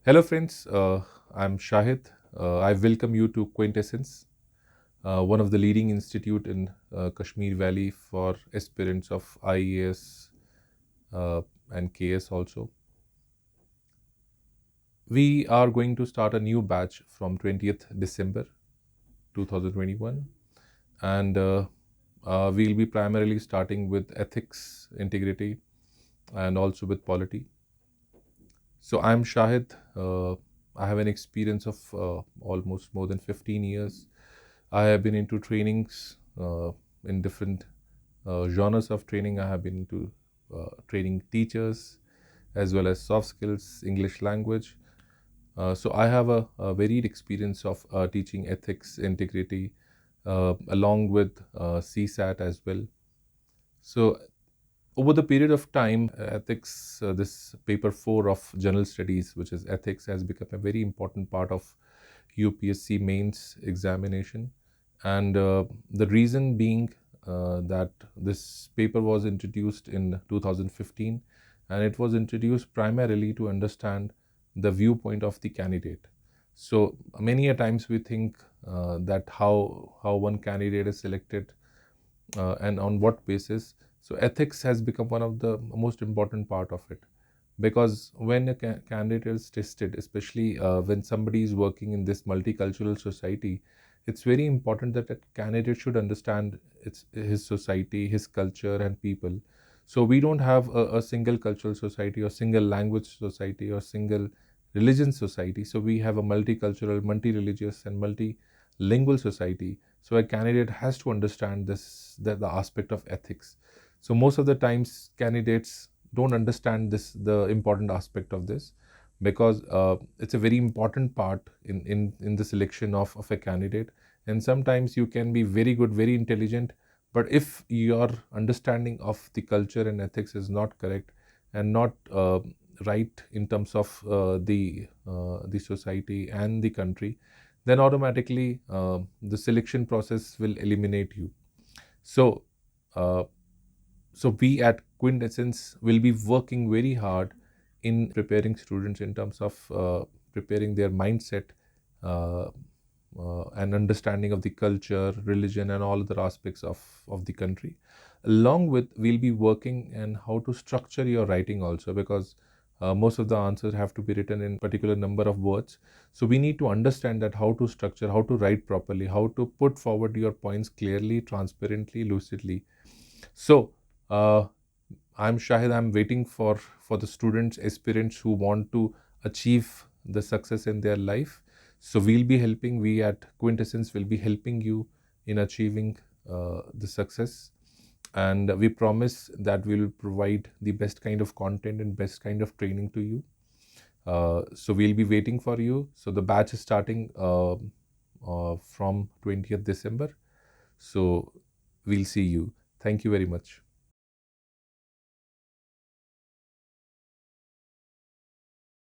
Hello, friends. I'm Shahid. I welcome you to Quintessence, one of the leading institute in Kashmir Valley for aspirants of IAS and KS also. We are going to start a new batch from 20th December 2021, and we'll be primarily starting with ethics, integrity, and also with polity. So I'm Shahid. I have an experience of almost more than 15 years. I have been into trainings in different genres of training. I have been into training teachers as well as soft skills, English language. So I have a varied experience of teaching ethics, integrity, along with CSAT as well. So over the period of time, ethics, this paper 4 of general studies, which is ethics, has become a very important part of UPSC mains examination. And the reason being that this paper was introduced in 2015, and it was introduced primarily to understand the viewpoint of the candidate. So many a times we think that how one candidate is selected and on what basis. So ethics has become one of the most important part of it, because when a candidate is tested, especially when somebody is working in this multicultural society, it's very important that a candidate should understand his society, his culture and people. So we don't have a single cultural society or single language society or single religion society. So we have a multicultural, multi-religious and multilingual society. So a candidate has to understand this, the aspect of ethics. So most of the times candidates don't understand this, the important aspect of this, because it's a very important part in the selection of a candidate. And sometimes you can be very good, very intelligent, but if your understanding of the culture and ethics is not correct and not right in terms of the society and the country, then automatically the selection process will eliminate you. So uh, so we at Quintessence will be working very hard in preparing students in terms of preparing their mindset uh, and understanding of the culture, religion, and all other aspects of the country. Along with, we'll be working and how to structure your writing also, because most of the answers have to be written in particular number of words. So we need to understand that how to structure, how to write properly, how to put forward your points clearly, transparently, lucidly. So uh, I'm Shahid. I'm waiting for the students, aspirants who want to achieve the success in their life. So we'll be helping. We at Quintessence will be helping you in achieving the success, and we promise that we will provide the best kind of content and best kind of training to you. So we'll be waiting for you. So the batch is starting from 20th December. So we'll see you. Thank you very much.